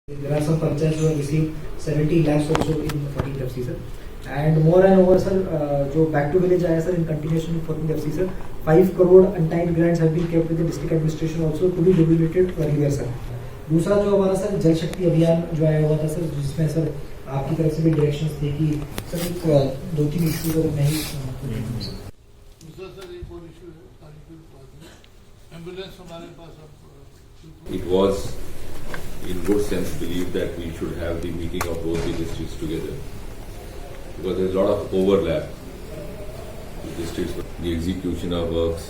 There are some purchases who have received 70 lakhs also in 14th FC, sir. And moreover, sir, जो back to village आया sir in continuation with 14th FC, sir, 5 crore untimed grants have been kept with the district administration also to be devoluted earlier, sir. दूसरा जो हमारा sir जल शक्ति अभियान जो आया हुआ था सर, जिसमें सर आपकी तरफ से भी डायरेक्शंस थे कि सर 2-3 इश्यूज अगर मैं ही दूसरा सर एक और इशू है कानपुर पास में एम्बुलेंस हमारे पास अब It was in good sense believed that we should have the meeting of both the districts together because there is a lot of overlap. The districts, the execution of works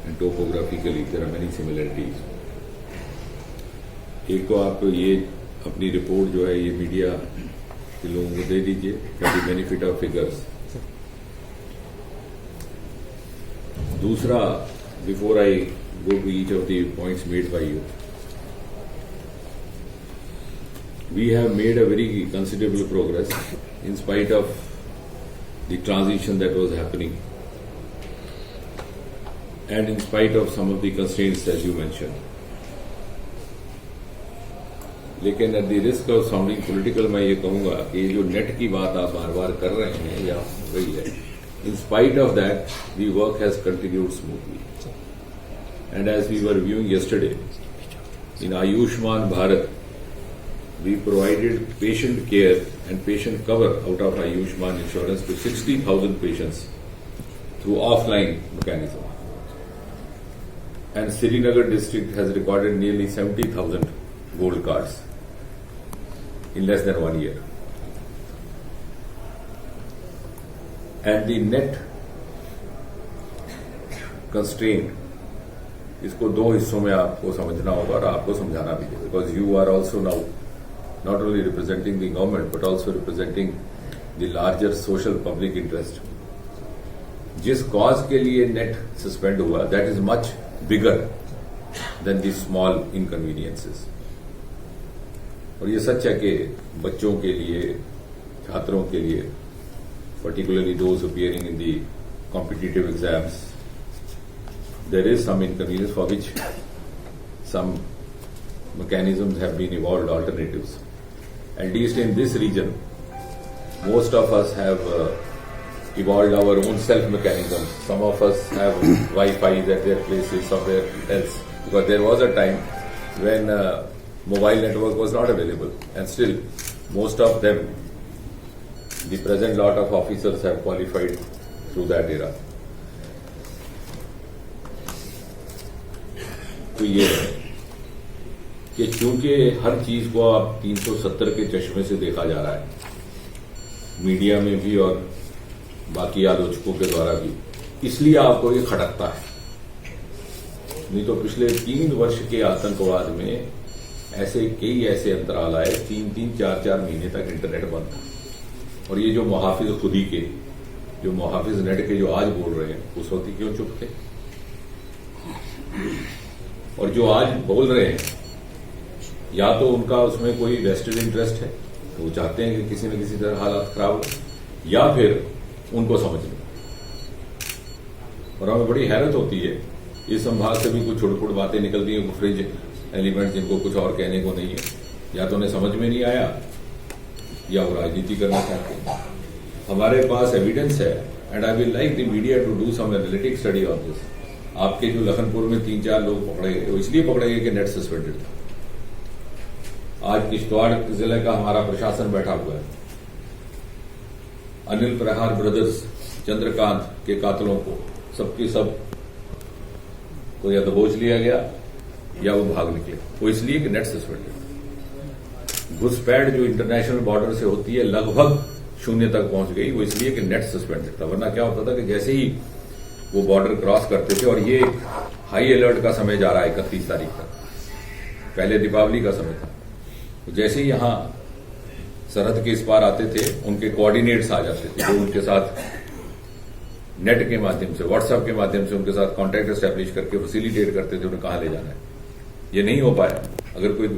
and topographically there are many similarities. एक तो आप ये अपनी report जो है ये media के लोगों को दे दीजिए for the benefit of figures. दूसरा, before I go to each of the points made by you, we have made a very considerable progress in spite of the transition that was happening and in spite of some of the constraints as you mentioned. लेकिन at the risk of sounding political मैं ये कहूँगा कि जो net की बात आप बार बार कर रहे हैं या वही है, in spite of that the work has continued smoothly. And as we were viewing yesterday, in Ayushman Bharat, we provided patient care and patient cover out of Ayushman insurance to 60,000 patients through offline mechanism. And Srinagar district has recorded nearly 70,000 gold cards in less than 1 year. And the net constraint, इसको दो हिस्सों में आपको समझना होगा और आपको समझाना भी है because you are also now not only representing the government but also representing the larger social public interest. जिस कॉज के लिए नेट सस्पेंड हुआ that is much bigger than the small inconveniences. और ये सच है कि बच्चों के लिए, छात्रों के लिए, particularly those appearing in the competitive exams, there is some inconvenience for which some mechanisms have been evolved, alternatives. At least in this region, most of us have evolved our own self mechanisms. Some of us have Wi-Fi at their places, somewhere else. Because there was a time when mobile network was not available, and still most of them, the present lot of officers have qualified through that era. तो ये है कि चूंकि हर चीज को अब 370 के चश्मे से देखा जा रहा है, मीडिया में भी और बाकी आलोचकों के द्वारा भी, इसलिए आपको ये खटकता है. नहीं तो पिछले 3 वर्ष के आतंकवाद में ऐसे कई ऐसे अंतराल आए, 3-3, 4-4 महीने तक इंटरनेट बंद था. और ये जो मुहाफिज खुदी के, जो मुहाफिज नेट के जो आज बोल रहे हैं, उस वक्त क्यों चुप थे? और जो आज बोल रहे हैं, या तो उनका उसमें कोई वेस्टेड इंटरेस्ट है, तो वो चाहते हैं कि किसी न किसी तरह हालात खराब हो, या फिर उनको समझ लें. और हमें बड़ी हैरत होती है, इस संभाग से भी कुछ छोटी-छोटी बातें निकलती हैं, फ्रिज एलिमेंट जिनको कुछ और कहने को नहीं है, या तो उन्हें समझ में नहीं आया या वो राजनीति करना चाहते हैं. हमारे पास एविडेंस है and I will like the media to do some analytic study on this. आपके जो लखनपुर में 3-4 लोग पकड़े गए, वो इसलिए पकड़े गए कि नेट सस्पेंडेड था. आज किश्तवाड़ जिले का हमारा प्रशासन बैठा हुआ है. अनिल प्रहार ब्रदर्स, चंद्रकांत के कातलों को सबकी सब को या दबोच लिया गया या वो भाग निकले, वो इसलिए कि नेट सस्पेंडेड. घुसपैठ जो इंटरनेशनल बॉर्डर से होती है लगभग 0 तक पहुंच गई, वो इसलिए कि नेट सस्पेंडेड था. वरना क्या होता था कि जैसे ही वो बॉर्डर क्रॉस करते थे, और ये हाई अलर्ट का समय जा रहा है 31 तारीख तक, पहले दीपावली का समय था, तो जैसे ही यहां सरहद के इस पार आते थे, उनके कोऑर्डिनेट्स आ जाते थे, जो उनके साथ नेट के माध्यम से, व्हाट्सएप के माध्यम से उनके साथ कॉन्टैक्ट एस्टैब्लिश करके फैसिलिटेट करते थे उन्हें कहां ले जाना है. ये नहीं हो पाया. अगर कोई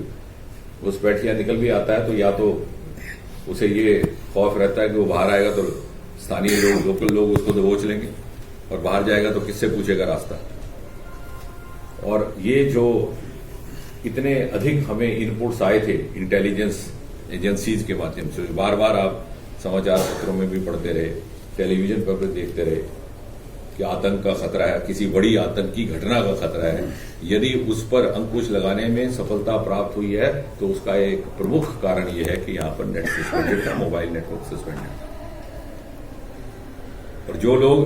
उस बैठिया निकल भी आता है तो या तो उसे ये खौफ रहता है कि वो बाहर आएगा तो स्थानीय लोग, लोकल लोग उसको दबोच लेंगे, और बाहर जाएगा तो किससे पूछेगा रास्ता. और ये जो इतने अधिक हमें इनपुट्स आए थे इंटेलिजेंस एजेंसीज के माध्यम से, बार बार आप समाचार पत्रों में भी पढ़ते रहे, टेलीविजन पर भी देखते रहे कि आतंक का खतरा है, किसी बड़ी आतंकी घटना का खतरा है। यदि उस पर अंकुश लगाने में सफलता प्राप्त हुई है तो उसका एक प्रमुख कारण यह है कि यहां पर नेट सस्पेंडेड था, मोबाइल नेटवर्क सस्पेंडेड था। और जो लोग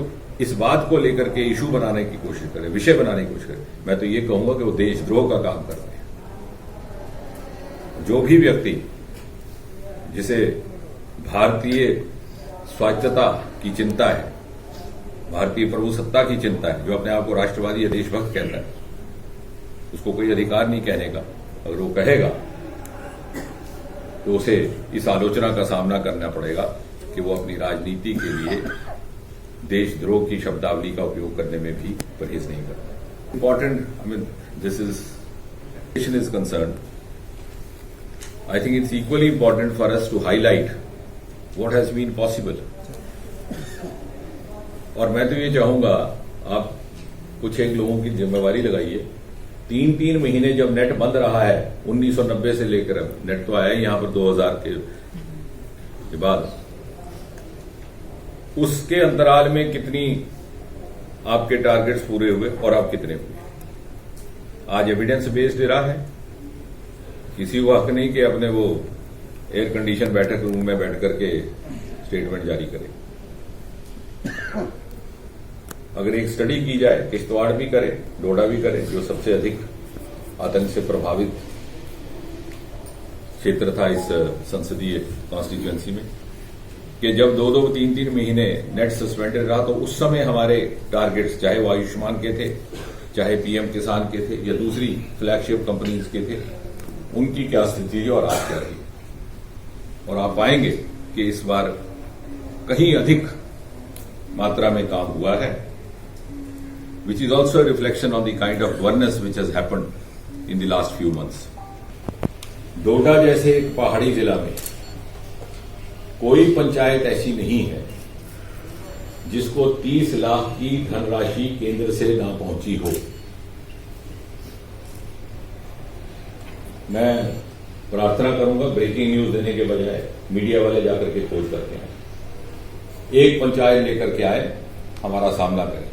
इस बात को लेकर के इशू बनाने की कोशिश करें, विषय बनाने की कोशिश करें, मैं तो ये कहूंगा कि वो देशद्रोह का काम कर रहे हैं। जो भी व्यक्ति जिसे भारतीय स्वायत्तता की चिंता है, भारतीय प्रभुसत्ता की चिंता है, जो अपने आप को राष्ट्रवादी या देशभक्त कहता है, उसको कोई अधिकार नहीं कहने का। अगर वो कहेगा तो उसे इस आलोचना का सामना करना पड़ेगा कि वो अपनी राजनीति के लिए देशद्रोह की शब्दावली का उपयोग करने में भी परहेज नहीं करता। Important, I mean this is concern, I think it's equally important for us to highlight what has been possible. और मैं तो ये चाहूंगा, आप कुछ एक लोगों की जिम्मेवारी लगाइए। 3 महीने जब नेट बंद रहा है 1990 से लेकर, अब नेट तो आया यहां पर 2000 के बाद, उसके अंतराल में कितनी आपके टारगेट्स पूरे हुए और आप कितने हुए। आज एविडेंस बेस्ड रहा है, किसी को हक नहीं कि अपने वो एयर कंडीशन बैठक रूम में बैठ करके स्टेटमेंट जारी करे। अगर एक स्टडी की जाए, किश्तवाड़ भी करे, डोडा भी करे, जो सबसे अधिक आतंक से प्रभावित क्षेत्र था इस संसदीय कॉन्स्टिट्यूएंसी में, कि जब 2-3 महीने नेट सस्पेंडेड रहा तो उस समय हमारे टारगेट्स, चाहे वो आयुष्मान के थे, चाहे पीएम किसान के थे, या दूसरी फ्लैगशिप कंपनीज के थे, उनकी क्या स्थिति थी और आज क्या रही। और आप पाएंगे कि इस बार कहीं अधिक मात्रा में काम हुआ है, which is also a reflection on the kind of governance which has happened in the last few months. डोडा जैसे एक पहाड़ी जिला में कोई पंचायत ऐसी नहीं है जिसको 30 लाख की धनराशि केंद्र से ना पहुंची हो। मैं प्रार्थना करूंगा ब्रेकिंग न्यूज देने के बजाय मीडिया वाले जाकर के खोज करते हैं, एक पंचायत लेकर के आए, हमारा सामना करें।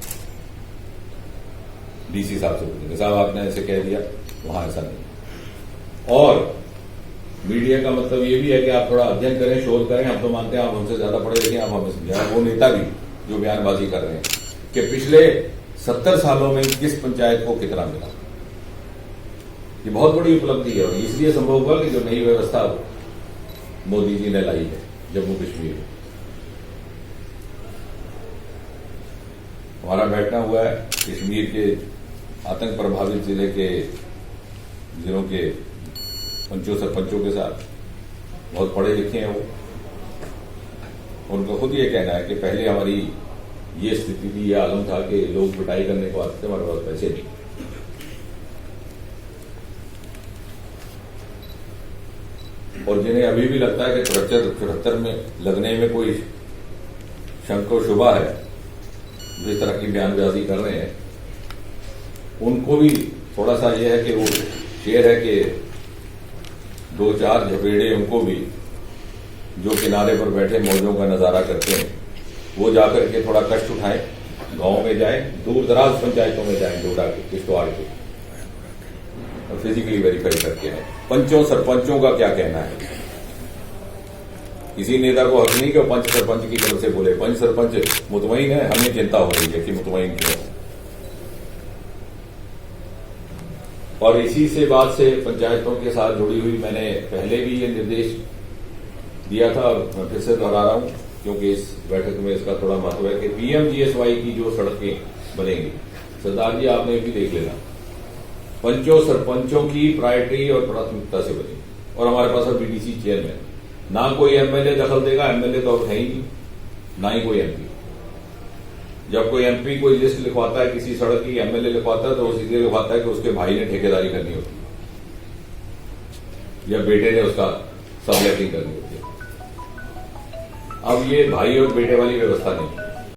डीसी साहब से पूछेंगे, साहब आपने ऐसे कह दिया, वहां ऐसा नहीं। और मीडिया का मतलब ये भी है कि आप थोड़ा अध्ययन करें, शोध करें। हम तो मानते हैं आप हमसे ज्यादा पढ़े लिखे, आप हमें समझाएं। वो नेता भी जो बयानबाजी कर रहे हैं कि पिछले 70 सालों में किस पंचायत को कितना मिला, ये बहुत बड़ी उपलब्धि है। और इसलिए संभव हुआ कि जो नई व्यवस्था मोदी जी ने लाई है जम्मू कश्मीर में, हमारा बैठना हुआ है कश्मीर के आतंक प्रभावित जिलों के पंचों सरपंचों के साथ। बहुत पढ़े लिखे हैं वो, उनको खुद ये कहना है कि पहले हमारी ये स्थिति थी, यह आलम था कि लोग पिटाई करने को आते थे, हमारे पास पैसे नहीं। और जिन्हें अभी भी लगता है कि 73 में लगने में कोई शंका शुबा है, जिस तरह की बयानबाजी कर रहे हैं, उनको भी थोड़ा सा यह है कि वो शेर है कि 2-4 झपेड़े उनको भी जो किनारे पर बैठे मौजों का नजारा करते हैं, वो जाकर के थोड़ा कष्ट उठाएं, गांव में जाएं, दूर दराज पंचायतों में जाएं, डोडा के, किश्तवाड़ के, और फिजिकली वेरीफाई करके आए। पंचों सरपंचों का क्या कहना है? किसी नेता को हक नहीं कि पंच सरपंच की तरफ से बोले पंच सरपंच मुतमईन है, हमें चिंता हो रही है कि मुतमईन क्यों। और इसी से बात से पंचायतों के साथ जुड़ी हुई मैंने पहले भी ये निर्देश दिया था, और मैं फिर से दोहरा रहा हूं क्योंकि इस बैठक में इसका थोड़ा महत्व है कि पीएमजीएसवाई की जो सड़कें बनेंगी, सरदार जी आपने भी देख लेना, पंचों सरपंचों की प्रायोरिटी और प्राथमिकता से बनी। और हमारे पास अब बीडीसी चेयरमैन, ना कोई एमएलए दखल देगा, एमएलए तो अब है ही नहीं, ना ही कोई एमपी। जब कोई एमपी कोई लिस्ट लिखवाता है किसी सड़क की, एमएलए लिखवाता है तो वो सीधे लिखवाता है कि उसके भाई ने ठेकेदारी करनी होती है या बेटे ने उसका सबलेटिंग करनी होती है। अब ये भाई और बेटे वाली व्यवस्था नहीं,